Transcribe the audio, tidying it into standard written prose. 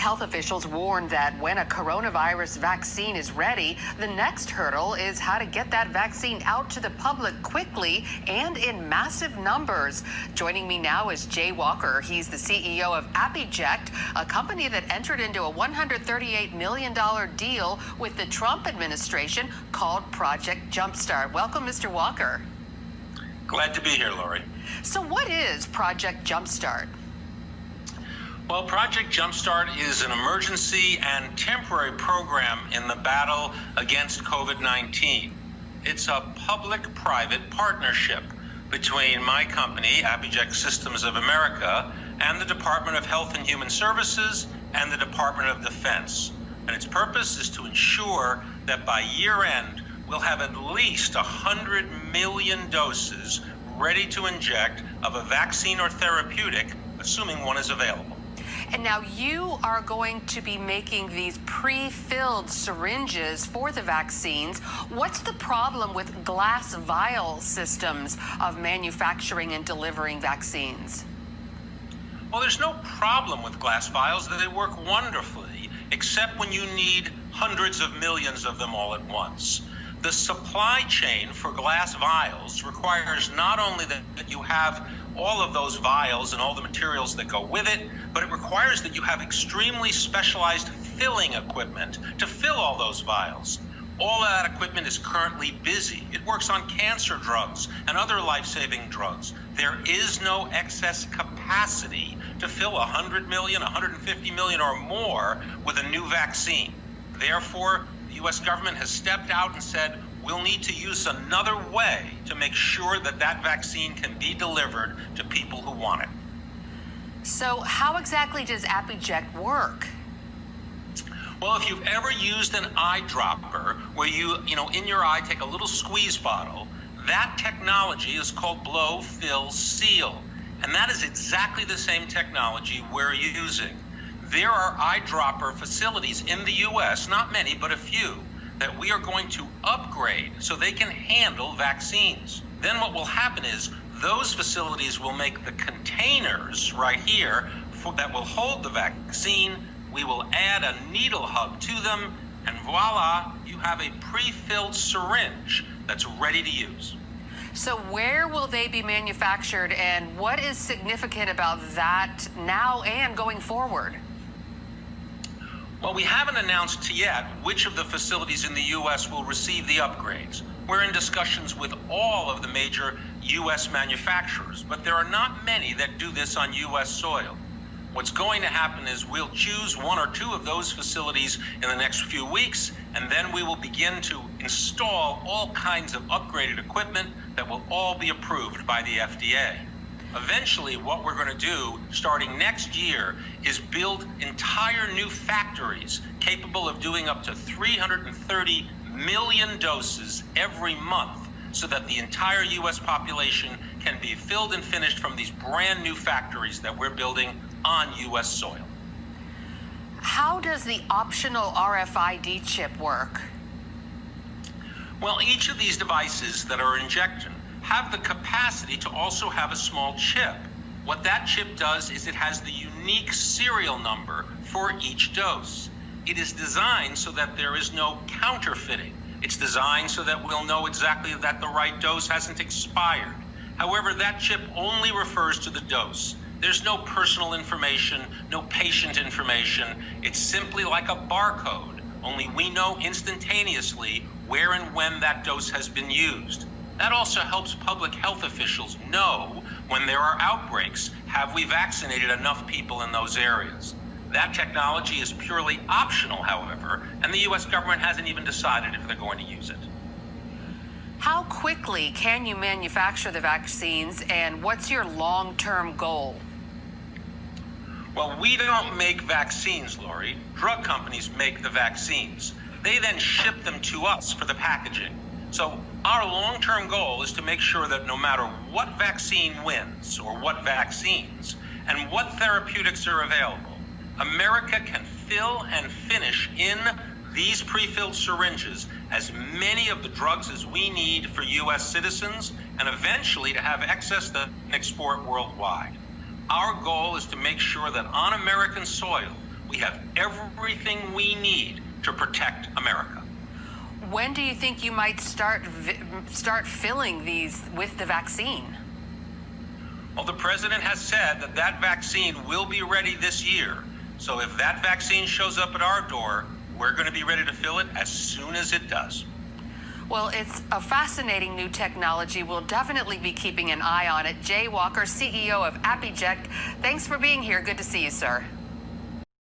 health officials warned that when a coronavirus vaccine is ready, the next hurdle is how to get that vaccine out to the public quickly and in massive numbers. Joining me now is Jay Walker. He's the CEO of Abiject, a company that entered into a $138 million deal with the Trump administration called Project Jumpstart. Welcome, Mr. Walker. Glad to be here, Lori. So what is Project Jumpstart? Well, Project Jumpstart is an emergency and temporary program in the battle against COVID-19. It's a public-private partnership between my company, Abiject Systems of America, and the Department of Health and Human Services and the Department of Defense. And its purpose is to ensure that by year end, we'll have at least 100 million doses ready to inject of a vaccine or therapeutic, assuming one is available. And now you are going to be making these pre-filled syringes for the vaccines. What's the problem with glass vial systems of manufacturing and delivering vaccines? Well, there's no problem with glass vials. They work wonderfully, except when you need hundreds of millions of them all at once. The supply chain for glass vials requires not only that you have all of those vials and all the materials that go with it, but it requires that you have extremely specialized filling equipment to fill all those vials. All of that equipment is currently busy. It works on cancer drugs and other life-saving drugs. There is no excess capacity to fill 100 million, 150 million or more with a new vaccine. Therefore, the U.S. government has stepped out and said, we'll need to use another way to make sure that that vaccine can be delivered to people who want it. So how exactly does Abiject work? Well, if you've ever used an eyedropper where you in your eye take a little squeeze bottle, that technology is called blow, fill, seal. And that is exactly the same technology we're using. There are eyedropper facilities in the U.S., not many, but a few, that we are going to upgrade so they can handle vaccines. Then what will happen is those facilities will make the containers right here that will hold the vaccine. We will add a needle hub to them, and voila, you have a pre-filled syringe that's ready to use. So where will they be manufactured, and what is significant about that now and going forward? Well, we haven't announced yet which of the facilities in the U.S. will receive the upgrades. We're in discussions with all of the major U.S. manufacturers, but there are not many that do this on U.S. soil. What's going to happen is we'll choose one or two of those facilities in the next few weeks, and then we will begin to install all kinds of upgraded equipment that will all be approved by the FDA. Eventually, what we're going to do, starting next year, is build entire new factories capable of doing up to 330 million doses every month so that the entire U.S. population can be filled and finished from these brand new factories that we're building on U.S. soil. How does the optional RFID chip work? Well, each of these devices that are injected have the capacity to also have a small chip. What that chip does is it has the unique serial number for each dose. It is designed so that there is no counterfeiting. It's designed so that we'll know exactly that the right dose hasn't expired. However, that chip only refers to the dose. There's no personal information, no patient information. It's simply like a barcode, only we know instantaneously where and when that dose has been used. That also helps public health officials know when there are outbreaks, have we vaccinated enough people in those areas? That technology is purely optional, however, and the U.S. government hasn't even decided if they're going to use it. How quickly can you manufacture the vaccines, and what's your long-term goal? Well, we don't make vaccines, Lori. Drug companies make the vaccines. They then ship them to us for the packaging. So our long-term goal is to make sure that no matter what vaccine wins or what vaccines and what therapeutics are available, America can fill and finish in these pre-filled syringes as many of the drugs as we need for U.S. citizens and eventually to have excess that we can export worldwide. Our goal is to make sure that on American soil, we have everything we need to protect America. When do you think you might start filling these with the vaccine? Well, the president has said that that vaccine will be ready this year. So if that vaccine shows up at our door, we're going to be ready to fill it as soon as it does. Well, it's a fascinating new technology. We'll definitely be keeping an eye on it. Jay Walker, CEO of AppyJect, thanks for being here. Good to see you, sir.